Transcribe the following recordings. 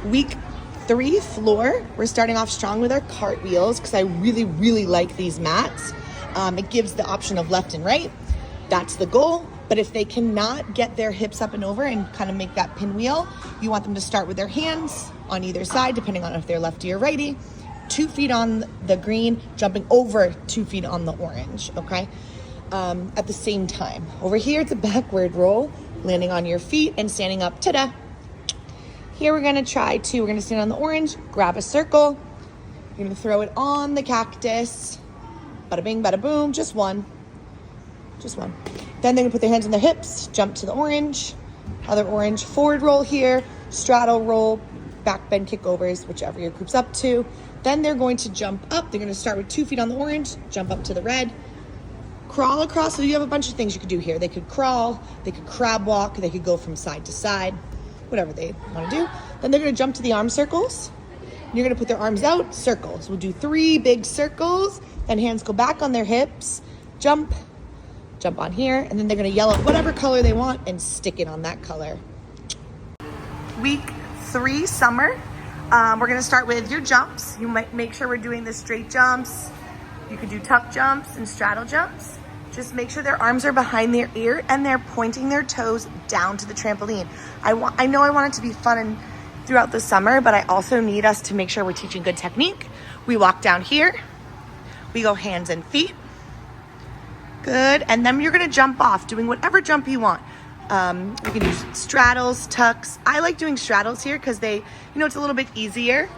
Week 3 floor. We're starting off strong with our cartwheels because I really, really like these mats. It gives the option of left and right. That's the goal. But if they cannot get their hips up and over and kind of make that pinwheel, you want them to start with their hands on either side, depending on if they're lefty or righty. 2 feet on the green, jumping over 2 feet on the orange, okay? At the same time. Over here, it's a backward roll, landing on your feet and standing up, ta-da. Here we're gonna we're gonna stand on the orange, grab a circle. You're gonna throw it on the cactus. Bada bing, bada boom, just one. Then they're gonna put their hands on their hips, jump to the orange, other orange, forward roll here, straddle roll, back bend kickovers, whichever your group's up to. Then they're going to jump up. They're gonna start with 2 feet on the orange, jump up to the red, crawl across. So you have a bunch of things you could do here. They could crawl, they could crab walk, they could go from side to side, whatever they wanna do. Then they're gonna jump to the arm circles. You're gonna put their arms out, circles. We'll do 3 big circles, then hands go back on their hips, jump on here, and then they're gonna yell out whatever color they want and stick it on that color. Week 3, summer. We're gonna start with your jumps. You might make sure we're doing the straight jumps. You could do tuck jumps and straddle jumps. Just make sure their arms are behind their ear and they're pointing their toes down to the trampoline. I know I want it to be fun and throughout the summer, but I also need us to make sure we're teaching good technique. We walk down here. We go hands and feet. Good, and then you're gonna jump off, doing whatever jump you want. You can do straddles, tucks. I like doing straddles here because it's a little bit easier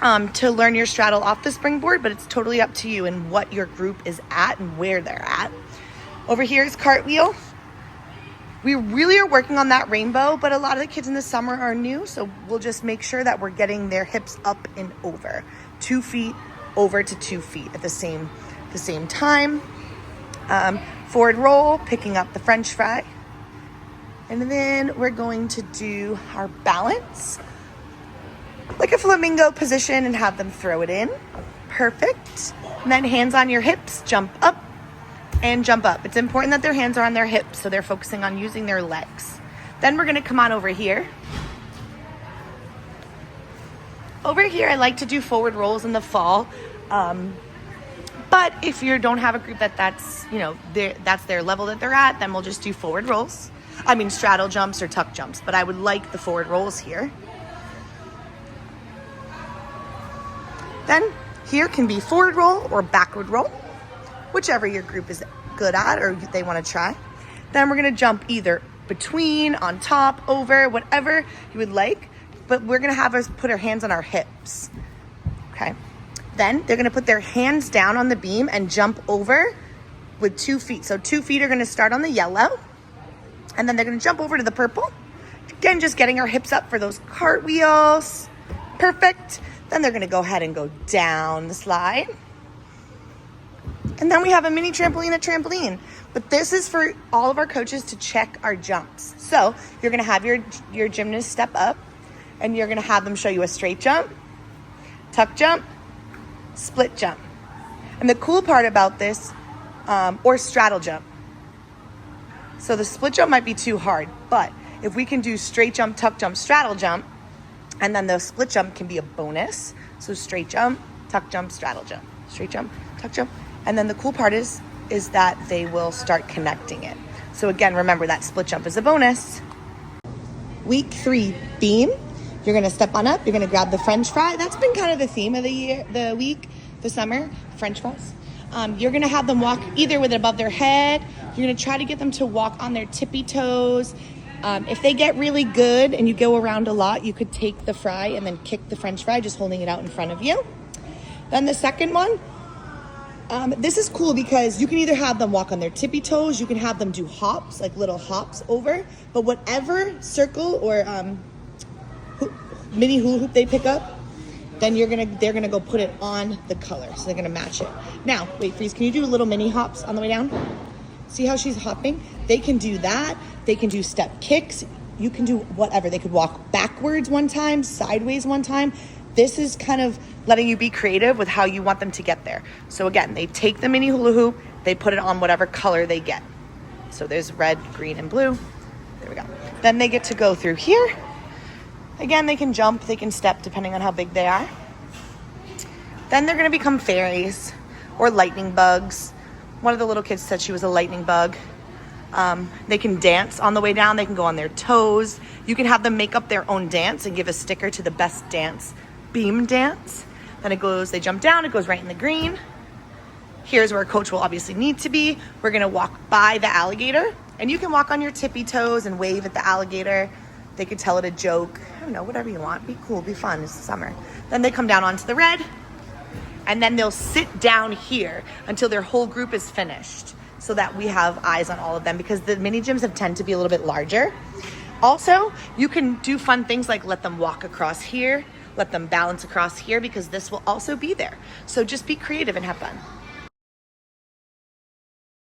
to learn your straddle off the springboard, but it's totally up to you and what your group is at and where they're at. Over here is cartwheel. We really are working on that rainbow, but a lot of the kids in the summer are new, so we'll just make sure that we're getting their hips up and over. 2 feet over to 2 feet at the same time. Forward roll, picking up the French fry. And then we're going to do our balance, like a flamingo position, and have them throw it in. Perfect. And then hands on your hips, jump up and jump up. It's important that their hands are on their hips, so they're focusing on using their legs. Then we're gonna come on over here. Over here, I like to do forward rolls in the fall. But if you don't have a group that's their level that they're at, then we'll just do forward rolls. Straddle jumps or tuck jumps, but I would like the forward rolls here. Then here can be forward roll or backward roll, whichever your group is good at or they want to try. Then we're gonna jump either between, on top, over, whatever you would like, but we're gonna have us put our hands on our hips, okay? Then they're gonna put their hands down on the beam and jump over with 2 feet. So 2 feet are gonna start on the yellow, and then they're gonna jump over to the purple. Again, just getting our hips up for those cartwheels. Perfect. Then they're gonna go ahead and go down the slide. And then we have a mini trampoline at trampoline. But this is for all of our coaches to check our jumps. So you're gonna have your gymnast step up, and you're gonna have them show you a straight jump, tuck jump, split jump. And the cool part about this, or straddle jump. So the split jump might be too hard, but if we can do straight jump, tuck jump, straddle jump, and then the split jump can be a bonus. So straight jump, tuck jump, straddle jump, straight jump, tuck jump. And then the cool part is that they will start connecting it. So again, remember that split jump is a bonus. Week 3, beam. You're gonna step on up, you're gonna grab the French fry. That's been kind of the theme of the summer, French fries. You're gonna have them walk either with it above their head. You're gonna try to get them to walk on their tippy toes. If they get really good and you go around a lot, you could take the fry and then kick the French fry, just holding it out in front of you. Then the second one, this is cool because you can either have them walk on their tippy toes, you can have them do hops, like little hops over, but whatever circle or mini hula hoop they pick up, then they're gonna go put it on the color. So they're gonna match it. Now, wait, Freeze, can you do little mini hops on the way down? See how she's hopping? They can do that. They can do step kicks. You can do whatever. They could walk backwards one time, sideways one time. This is kind of letting you be creative with how you want them to get there. So again, they take the mini hula hoop, they put it on whatever color they get. So there's red, green, and blue. There we go. Then they get to go through here, Again, they can jump, they can step depending on how big they are. Then they're gonna become fairies or lightning bugs. One of the little kids said she was a lightning bug. They can dance on the way down. They can go on their toes. You can have them make up their own dance and give a sticker to the best dance, beam dance. Then it goes, they jump down, it goes right in the green. Here's where coach will obviously need to be. We're gonna walk by the alligator, and you can walk on your tippy toes and wave at the alligator. They could tell it a joke. I don't know, whatever you want. Be cool, be fun, it's summer. Then they come down onto the red, and then they'll sit down here until their whole group is finished so that we have eyes on all of them, because the mini gyms tend to be a little bit larger. Also, you can do fun things like let them walk across here, let them balance across here, because this will also be there. So just be creative and have fun.